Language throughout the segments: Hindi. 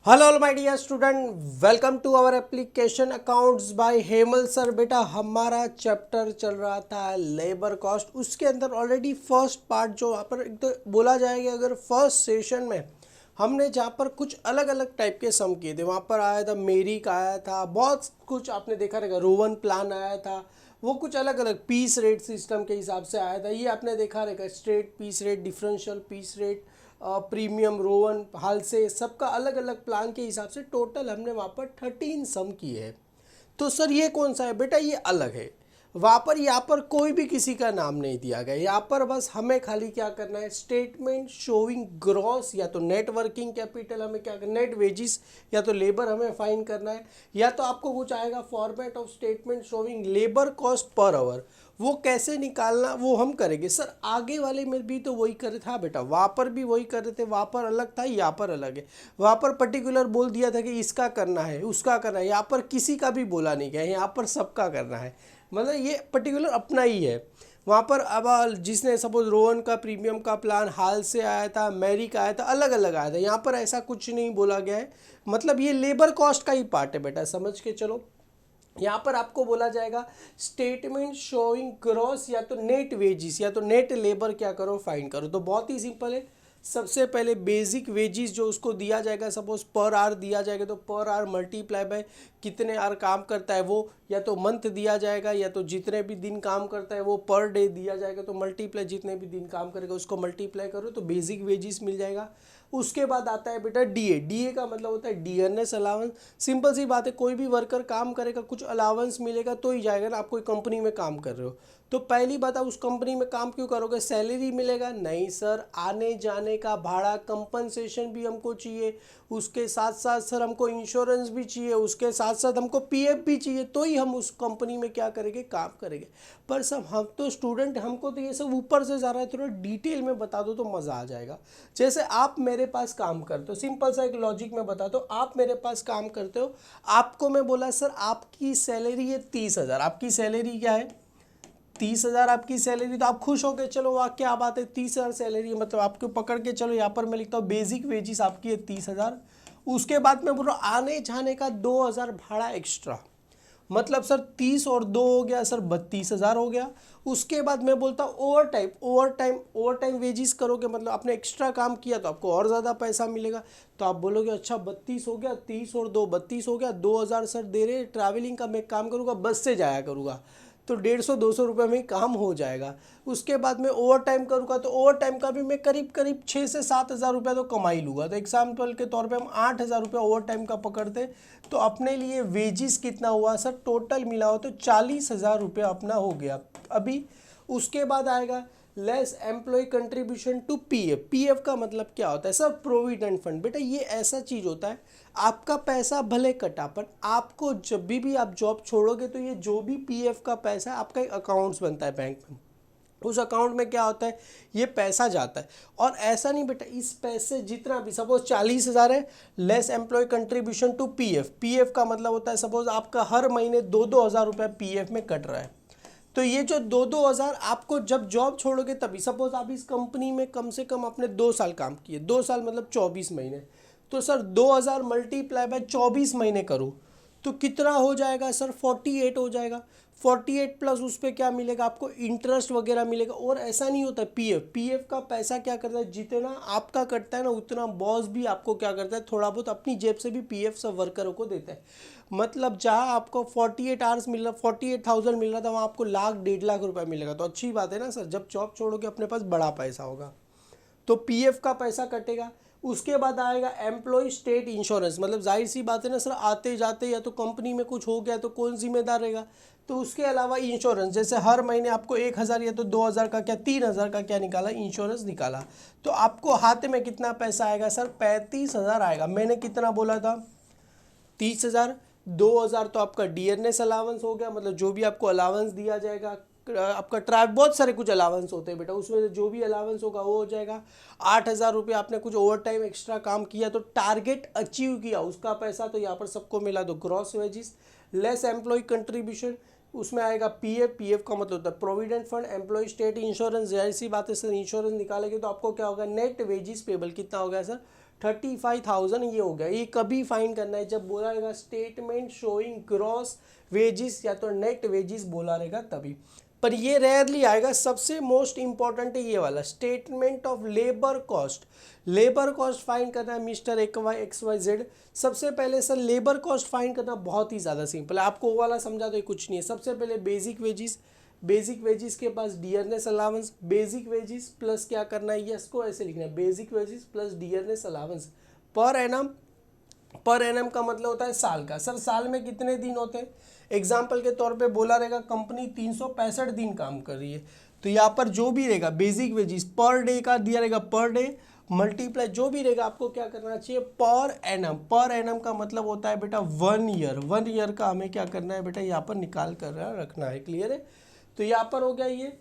Hello my dear student, welcome to our application accounts by Hemal sir. बेटा हमारा चैप्टर चल रहा था लेबर कॉस्ट। उसके अंदर ऑलरेडी फर्स्ट पार्ट जो वहाँ पर एक तो बोला जाएगा, अगर फर्स्ट सेशन में हमने जहाँ पर कुछ अलग अलग टाइप के सम किए थे, वहाँ पर आया था मेरिक, आया था बहुत कुछ आपने देखा रहेगा, रोवन प्लान आया था, वो कुछ अलग अलग पीस रेट सिस्टम के हिसाब से आया था। ये आपने देखा रहेगा straight piece rate, differential piece rate, premium, Rowan, Halsey सबका अलग अलग प्लान के हिसाब से टोटल हमने वहाँ पर 13 सम किए हैं। तो सर ये कौन सा है बेटा? ये अलग है। वहाँ पर यहाँ पर कोई भी किसी का नाम नहीं दिया गया। यहाँ पर बस हमें खाली क्या करना है, स्टेटमेंट शोइंग ग्रॉस या तो नेट वर्किंग कैपिटल हमें क्या करना है, नेट वेजिस या तो लेबर हमें फाइन करना है, या तो आपको कुछ आएगा format of statement showing labour cost per hour, वो कैसे निकालना वो हम करेंगे। सर आगे वाले में भी तो वही कर रहे थे। हाँ बेटा, वहाँ पर भी वही कर रहे थे, वहाँ पर अलग था, यहाँ पर अलग है। वहाँ पर पर्टिकुलर बोल दिया था कि इसका करना है, उसका करना है, यहाँ पर किसी का भी बोला नहीं गया, यहाँ पर सबका करना है। मतलब ये पर्टिकुलर अपना ही है। वहाँ पर अब जिसने सपोज रोहन का प्रीमियम का प्लान हाल से आया था, मैरी का आया था, अलग अलग आया था, यहाँ पर ऐसा कुछ नहीं बोला गया है। मतलब ये लेबर कॉस्ट का ही पार्ट है बेटा, समझ के चलो। यहाँ पर आपको बोला जाएगा स्टेटमेंट शोइंग ग्रॉस या तो नेट वेजिस या तो नेट लेबर क्या करो, फाइंड करो। तो बहुत ही सिंपल है। सबसे पहले बेसिक वेजिस जो उसको दिया जाएगा, सपोज पर आवर दिया जाएगा तो पर आवर मल्टीप्लाई बाय कितने आवर काम करता है वो, या तो मंथ दिया जाएगा, या तो जितने भी दिन काम करता है वो पर डे दिया जाएगा, तो मल्टीप्लाई जितने भी दिन काम करेगा उसको मल्टीप्लाई करो तो बेसिक वेजिस मिल जाएगा। उसके बाद आता है बेटा डीए। डीए का मतलब होता है डियरनेस अलाउंस। सिंपल सी बात है, कोई भी वर्कर काम करेगा कुछ अलाउंस मिलेगा तो ही जाएगा ना। आप कोई कंपनी में काम कर रहे हो तो पहली बात, आप उस कंपनी में काम क्यों करोगे? सैलरी मिलेगा? नहीं सर, आने जाने का भाड़ा, कंपनसेशन भी हमको चाहिए, उसके साथ साथ सर हमको इंश्योरेंस भी चाहिए, उसके साथ साथ हमको पीएफ भी चाहिए, तो ही हम उस कंपनी में क्या करेंगे, काम करेंगे। पर सब हम तो स्टूडेंट, हमको तो ये सब ऊपर से जा रहा है, थोड़ा डिटेल में बता दो तो मज़ा आ जाएगा। जैसे आप मेरे पास काम करते हो, सिंपल सा एक लॉजिक में बता दो, आप मेरे पास काम करते हो, आपको मैं बोला सर आपकी सैलरी है 30,000, आपकी सैलरी क्या है 30,000 आपकी सैलरी, तो आप खुश हो गए, चलो वाह क्या बात है 30,000 सैलरी है, मतलब आपको पकड़ के चलो। यहाँ पर मैं लिखता हूँ बेसिक वेजिस आपकी है 30,000। उसके बाद मैं बोल रहा हूँ आने जाने का 2,000 भाड़ा एक्स्ट्रा, मतलब सर 30 और 2 हो गया सर 32,000 हो गया। उसके बाद मैं बोलता हूँ ओवर टाइम वेजिस करोगे, मतलब आपने एक्स्ट्रा काम किया तो आपको और ज़्यादा पैसा मिलेगा। तो आप बोलोगे अच्छा 32 हो गया, 30 और 2 32 हो गया, 2,000 सर दे रहे, ट्रैवलिंग का मैं काम करूँगा, बस से जाया करूँगा तो 150-200 रुपये में काम हो जाएगा। उसके बाद मैं ओवर टाइम करूँगा तो ओवर टाइम का भी मैं करीब करीब 6 से 7 हज़ार रुपये तो कमा ही लूँगा। तो एग्जाम्पल के तौर पे हम 8,000 रुपये ओवर टाइम का पकड़ते तो अपने लिए वेजिस कितना हुआ सर, टोटल मिला हो तो 40,000 रुपये अपना हो गया अभी। उसके बाद आएगा less employee contribution to PF. PF का मतलब क्या होता है सर? Provident fund. बेटा ये ऐसा चीज़ होता है, आपका पैसा भले कटा पर आपको जब भी आप जॉब छोड़ोगे तो ये जो भी पीएफ का पैसा है आपका एक अकाउंट्स बनता है बैंक में, उस अकाउंट में क्या होता है ये पैसा जाता है। और ऐसा नहीं बेटा, इस पैसे जितना भी सपोज 40,000 है, less employee contribution to PF. PF का मतलब होता है सपोज आपका हर महीने 2-2 हज़ार रुपये पीएफ में कट रहा है, तो ये जो 2-2 हज़ार आपको जब जॉब छोड़ोगे तभी, सपोज आप इस कंपनी में कम से कम आपने 2 साल काम किए, 2 साल मतलब 24 महीने, तो सर 2,000 मल्टीप्लाई बाय 24 महीने करो तो कितना हो जाएगा सर? 48 हो जाएगा। 48 प्लस उस पर क्या मिलेगा आपको, इंटरेस्ट वगैरह मिलेगा। और ऐसा नहीं होता, पीएफ पीएफ का पैसा क्या करता है, जितना आपका कटता है ना उतना बॉस भी आपको क्या करता है, थोड़ा बहुत अपनी जेब से भी पीएफ सब वर्करों को देता है। मतलब जहाँ आपको 48 आवर्स मिल रहा, 48,000 मिल रहा था, वहाँ आपको 1,00,000-1,50,000 मिलेगा। तो अच्छी बात है ना सर, जब जॉब छोड़ोगे अपने पास बड़ा पैसा होगा तो पीएफ का पैसा कटेगा। उसके बाद आएगा एम्प्लॉय स्टेट इंश्योरेंस, मतलब जाहिर सी बात है ना सर, आते जाते या तो कंपनी में कुछ हो गया तो कौन जिम्मेदार रहेगा। तो उसके अलावा इंश्योरेंस, जैसे हर महीने आपको 1,000 या तो 2,000 का क्या 3,000 का क्या निकाला, इंश्योरेंस निकाला, तो आपको हाथ में कितना पैसा आएगा सर? 35,000 आएगा। मैंने कितना बोला था? 30,000। 2,000 तो आपका डियरनेस अलाउंस हो गया, मतलब जो भी आपको अलाउंस दिया जाएगा, आपका ट्राइब बहुत सारे कुछ अलाउंस होते हैं बेटा, उसमें से जो भी अलाउंस होगा वो हो जाएगा। 8,000 रुपये आपने कुछ ओवर टाइम एक्स्ट्रा काम किया तो टारगेट अचीव किया, उसका पैसा तो यहाँ पर सबको मिला। तो gross wages less employee contribution, उसमें आएगा पीएफ। पीएफ का मतलब होता है provident fund, employee state insurance. जाहिर सी बात है सर, इंश्योरेंस निकालेंगे तो आपको क्या होगा, नेट वेजिस पेबल कितना हो गया सर? 35,000 ये हो गया। ये कभी फाइंड करना है जब बोला रहेगा स्टेटमेंट शोइंग ग्रॉस वेजिस या तो नेट वेजिस बोला रहेगा तभी, पर ये रेयरली आएगा। सबसे मोस्ट इंपॉर्टेंट है ये वाला statement of labour cost. Labour cost find करना है मिस्टर XYZ। सबसे पहले सर लेबर कॉस्ट फाइंड करना बहुत ही ज़्यादा सिंपल है, आपको वो वाला समझा दो, कुछ नहीं है। सबसे पहले बेसिक वेजिस, बेसिक वेजिस के पास dearness allowance, basic wages plus क्या करना है, ये इसको ऐसे लिखना है basic wages plus dearness allowance per annum. Per annum का मतलब होता है साल का। सर साल में कितने दिन होते हैं? एग्जाम्पल के तौर पे बोला रहेगा कंपनी 365 दिन काम कर रही है, तो यहाँ पर जो भी रहेगा बेसिक वेजिस पर डे का दिया रहेगा पर डे मल्टीप्लाई जो भी रहेगा आपको क्या करना चाहिए पर एनम। पर एनम का मतलब होता है बेटा 1 ईयर। 1 ईयर का हमें क्या करना है बेटा यहाँ पर निकाल कर रखना है। क्लियर है? तो यहाँ पर हो गया ये।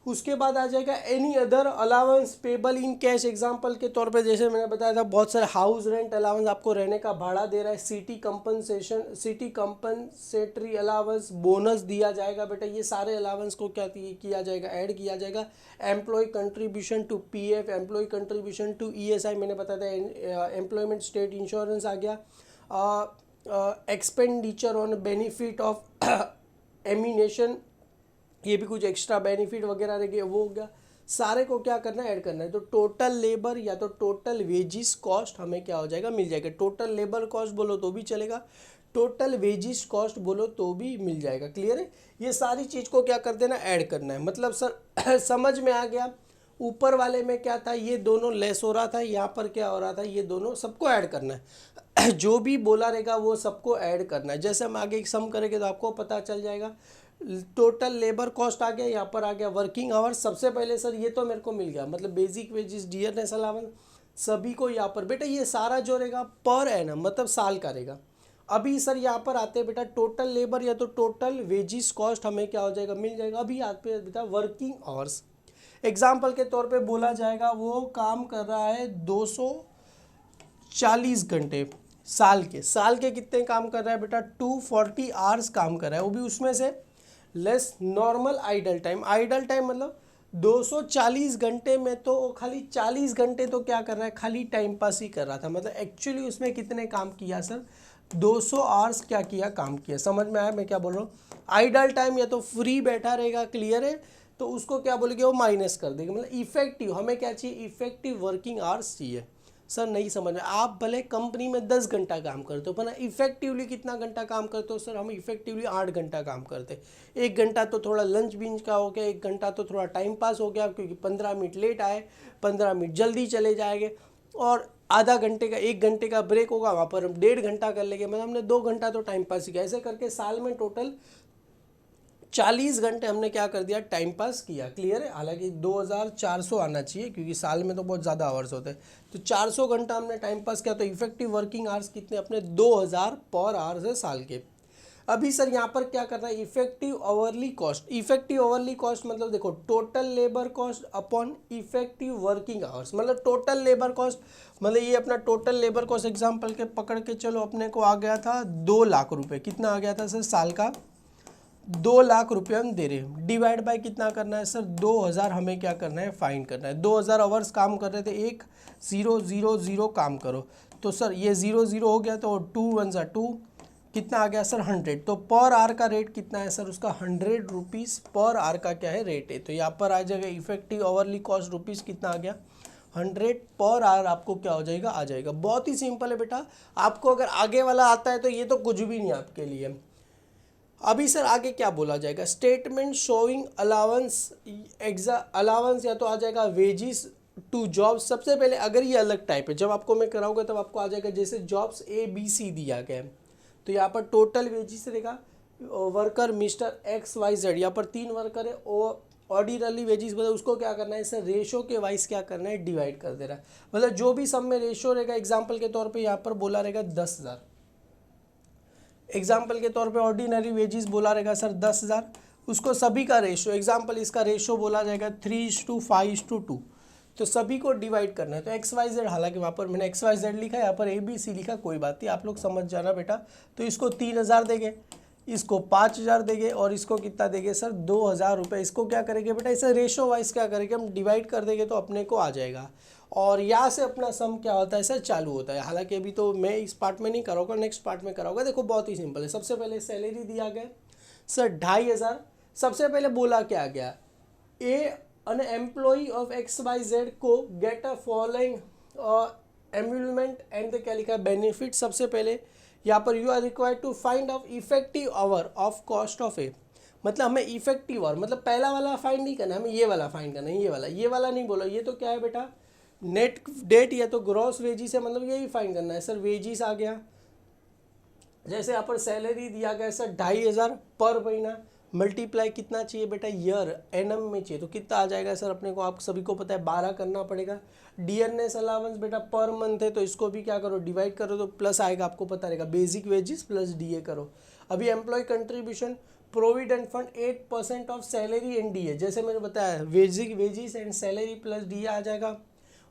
उसके बाद आ जाएगा any other allowance payable in cash. Example के तौर पे जैसे मैंने बताया था बहुत सारे हाउस रेंट अलाउंस, आपको रहने का भाड़ा दे रहा है, city compensation, city compensatory allowance, bonus दिया जाएगा बेटा। ये सारे अलाउंस को क्या किया जाएगा, ऐड किया जाएगा। Employee contribution to PF, employee contribution to ESI मैंने बताया था, एम्प्लॉयमेंट स्टेट इंश्योरेंस आ गया, एक्सपेंडिचर ऑन बेनिफिट ऑफ एमिनेशन, ये भी कुछ एक्स्ट्रा बेनिफिट वगैरह रहेंगे, वो हो गया। सारे को क्या करना है, ऐड करना है। तो टोटल लेबर या तो टोटल वेजिस कॉस्ट हमें क्या हो जाएगा, मिल जाएगा। टोटल लेबर कॉस्ट बोलो तो भी चलेगा, टोटल वेजिस कॉस्ट बोलो तो भी मिल जाएगा। क्लियर है? ये सारी चीज़ को क्या कर देना, ऐड करना है। मतलब सर समझ में आ गया। ऊपर वाले में क्या था, ये दोनों लेस हो रहा था, यहाँ पर क्या हो रहा था, ये दोनों सबको ऐड करना है। जो भी बोला रहेगा वो सबको ऐड करना है। जैसे हम आगे एक सम करेंगे तो आपको पता चल जाएगा। टोटल लेबर कॉस्ट आ गया, यहाँ पर आ गया वर्किंग आवर्स। सबसे पहले सर ये तो मेरे को मिल गया, मतलब बेसिक वेजेस डियरनेस अलाउंस सभी को यहाँ पर बेटा ये सारा जो रहेगा पर एनम मतलब साल का रहेगा। अभी सर यहाँ पर आते हैं बेटा टोटल लेबर या तो टोटल वेजिस कॉस्ट हमें क्या हो जाएगा, मिल जाएगा। अभी आते हैं बेटा वर्किंग आवर्स। एग्जाम्पल के तौर पे बोला जाएगा वो काम कर रहा है 240 घंटे साल के कितने काम कर रहा है बेटा, 240 आवर्स काम कर रहा है, वो भी उसमें से less normal idle time. Idle time मतलब 240 घंटे में तो खाली 40 घंटे तो क्या कर रहा है, खाली टाइम पास ही कर रहा था। मतलब एक्चुअली उसमें कितने काम किया सर, 200 आवर्स क्या किया, काम किया। समझ में आया मैं क्या बोल रहा हूँ? आइडल टाइम या तो फ्री बैठा रहेगा, क्लियर है, तो उसको क्या बोलेंगे, वो माइनस कर देगा। मतलब इफेक्टिव हमें क्या चाहिए, इफेक्टिव वर्किंग आवर्स चाहिए। सर नहीं समझ में, आप भले कंपनी में 10 घंटा काम करते हो पर ना इफेक्टिवली कितना घंटा काम करते हो? सर हम इफेक्टिवली 8 घंटा काम करते हैं। 1 घंटा तो थोड़ा लंच बीच का हो गया, 1 घंटा तो थोड़ा टाइम पास हो गया क्योंकि 15 मिनट लेट आए, 15 मिनट जल्दी चले जाएंगे, और आधा घंटे का 1 घंटे का ब्रेक होगा, वहाँ पर हम 1.5 घंटा कर लेंगे। मतलब हमने 2 घंटा तो टाइम पास ही किया। ऐसे करके साल में टोटल 40 घंटे हमने क्या कर दिया, टाइम पास किया। क्लियर है? हालांकि 2400 आना चाहिए क्योंकि साल में तो बहुत ज़्यादा आवर्स होते हैं। तो 400 घंटा हमने टाइम पास किया, तो इफेक्टिव वर्किंग आवर्स कितने अपने 2000 पर आवर्स है साल के। अभी सर यहाँ पर क्या करना है, effective hourly cost. Effective hourly cost मतलब देखो total labour cost upon effective working hours. मतलब टोटल लेबर कॉस्ट मतलब ये अपना टोटल लेबर कॉस्ट एग्जाम्पल के पकड़ के चलो, अपने को आ गया था 2 लाख रुपये। कितना आ गया था सर साल का, 2 लाख रुपये हम दे रहे हैं। डिवाइड बाय कितना करना है सर, 2000 हमें क्या करना है, फाइंड करना है। 2000 आवर्स काम कर रहे थे, 1000 काम करो, तो सर ये 00 हो गया, तो 2 1 सा 2, कितना आ गया सर 100। तो पर आवर का रेट कितना है सर, उसका 100 रुपीज़ पर आवर का क्या है, रेट है। तो यहाँ पर आ जाएगा इफेक्टिव आवरली कॉस्ट रुपीज़ कितना आ गया, 100 पर आवर आपको क्या हो जाएगा, आ जाएगा। बहुत ही सिंपल है बेटा। आपको अगर आगे वाला आता है तो ये तो कुछ भी नहीं आपके लिए। अभी सर आगे क्या बोला जाएगा, स्टेटमेंट शोइंग अलाउंस अलाउंस या तो आ जाएगा वेजिस टू जॉब्स। सबसे पहले अगर ये अलग टाइप है, जब आपको मैं कराऊंगा तब आपको आ जाएगा जैसे जॉब्स ABC दिया गया है, तो यहाँ पर टोटल वेजिस रहेगा वर्कर मिस्टर XYZ। यहाँ पर 3 वर्कर है, ऑर्डिनरी वेजिस मतलब उसको क्या करना है सर, रेशो के वाइज क्या करना है, डिवाइड कर दे रहा है। मतलब जो भी सब में रेशो रहेगा, एग्जाम्पल के तौर पर यहाँ पर बोला रहेगा 10,000। एग्जाम्पल के तौर पे ऑर्डिनरी वेजिस बोला रहेगा सर 10,000, उसको सभी का रेशो, एग्जाम्पल इसका रेशो बोला जाएगा 3:5:2, तो सभी को डिवाइड करना है। तो XYZ, हालांकि वहाँ पर मैंने XYZ लिखा है, यहाँ पर ABC लिखा, कोई बात नहीं, आप लोग समझ जाना बेटा। तो इसको 3000 देंगे, इसको 5,000 देंगे और इसको कितना देंगे सर 2,000 रुपये। इसको क्या करेंगे बेटा, इसे रेशो वाइज क्या करेंगे हम डिवाइड कर देंगे तो अपने को आ जाएगा। और यहाँ से अपना सम क्या होता है सर चालू होता है। हालांकि अभी तो मैं इस पार्ट में नहीं कराऊंगा, नेक्स्ट पार्ट में कराऊंगा। देखो बहुत ही सिंपल है। सबसे पहले सैलरी दिया गया सर 2,500। सबसे पहले बोला क्या गया, एन एम्प्लॉई ऑफ XYZ को get a following emolument and क्या लिखा है बेनिफिट। सबसे पहले यहाँ पर you are required to find out effective hour of cost of A, मतलब हमें इफेक्टिव आवर मतलब पहला वाला फाइंड नहीं करना, हमें ये वाला फाइंड करना है। ये वाला नहीं बोला, ये तो क्या है बेटा नेट डेट या तो ग्रॉस वेजिस है, मतलब यही फाइंड करना है सर। वेजिस आ गया, जैसे यहाँ पर सैलरी दिया गया सर 2,500 पर महीना, मल्टीप्लाई कितना चाहिए बेटा ईयर एनएम में चाहिए, तो कितना आ जाएगा सर अपने को, आप सभी को पता है 12 करना पड़ेगा। डीएनएस अलाउंस बेटा पर मंथ है तो इसको भी क्या करो डिवाइड करो तो प्लस आएगा, आपको पता रहेगा बेसिक वेजेस प्लस डीए करो। अभी employee contribution provident fund 8% of salary and DA, जैसे मैंने बताया wages and salary plus DA आ जाएगा।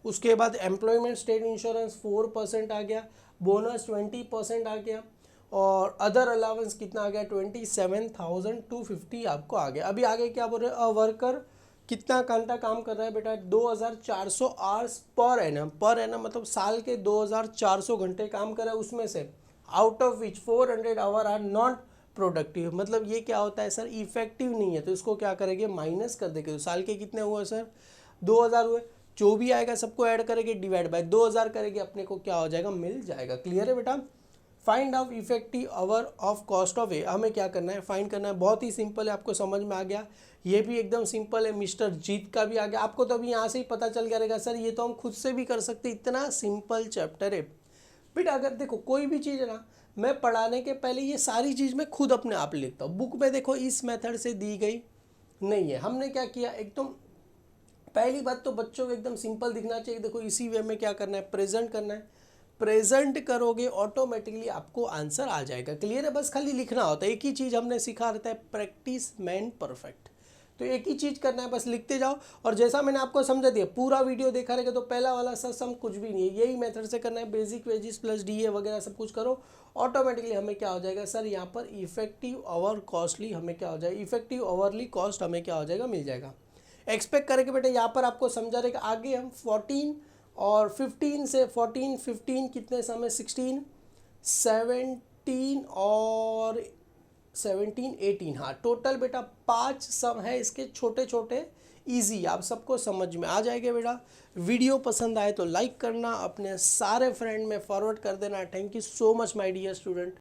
उसके बाद एम्प्लॉयमेंट स्टेट इंश्योरेंस 4% आ गया, बोनस 20% आ गया और अदर अलाउंस कितना आ गया 27,250 आपको आ गया। अभी आगे क्या बोल रहे हैं, अ वर्कर कितना घंटा काम कर रहा है बेटा 2,400 आवर्स पर एनम मतलब साल के 2,400 घंटे काम कर रहा है, उसमें से out of which 400 hour are not productive, मतलब ये क्या होता है सर इफेक्टिव नहीं है, तो इसको क्या करेंगे माइनस कर देंगे। तो साल के कितने हुए सर 2,000 हुए, जो भी आएगा सबको ऐड करेंगे डिवाइड बाय 2,000 करेंगे, अपने को क्या हो जाएगा मिल जाएगा। क्लियर है बेटा। Find out effective hour of cost of A, हमें क्या करना है फाइंड करना है, बहुत ही सिंपल है, आपको समझ में आ गया। ये भी एकदम सिंपल है, मिस्टर जीत का भी आ गया आपको, तो अभी यहाँ से ही पता चल गया रहेगा सर ये तो हम खुद से भी कर सकते, इतना सिंपल चैप्टर है बेटा। अगर देखो कोई भी चीज़ है ना, मैं पढ़ाने के पहले ये सारी चीज़ मैं खुद अपने आप लिखता हूँ, बुक में देखो इस मेथड से दी गई नहीं है। हमने क्या किया एकदम पहली बात तो बच्चों को एकदम सिंपल दिखना चाहिए। देखो इसी वे में क्या करना है प्रेजेंट करना है, प्रेजेंट करोगे ऑटोमेटिकली आपको आंसर आ जाएगा। क्लियर है, बस खाली लिखना होता है। एक ही चीज़ हमने सिखा रहता है प्रैक्टिस मैन परफेक्ट, तो एक ही चीज़ करना है बस लिखते जाओ। और जैसा मैंने आपको समझा दिया पूरा वीडियो देखा रहेगा तो पहला वाला सर सम कुछ भी नहीं है, यही मेथड से करना है, बेसिक वेजिस प्लस डीए वगैरह सब कुछ करो, ऑटोमेटिकली हमें क्या हो जाएगा सर यहाँ पर इफेक्टिव आवर कॉस्टली हमें क्या हो जाएगा इफेक्टिव आवरली कॉस्ट हमें क्या हो जाएगा मिल जाएगा। एक्सपेक्ट करेंगे बेटा यहाँ पर आपको समझा रहेगा। आगे हम 14 और 15 से 14 15 कितने समय 16 17 और 17 18, हाँ टोटल बेटा 5 सम है इसके छोटे छोटे इजी, आप सबको समझ में आ जाएगा बेटा। वीडियो पसंद आए तो लाइक करना, अपने सारे फ्रेंड में फॉरवर्ड कर देना। Thank you so much my dear student.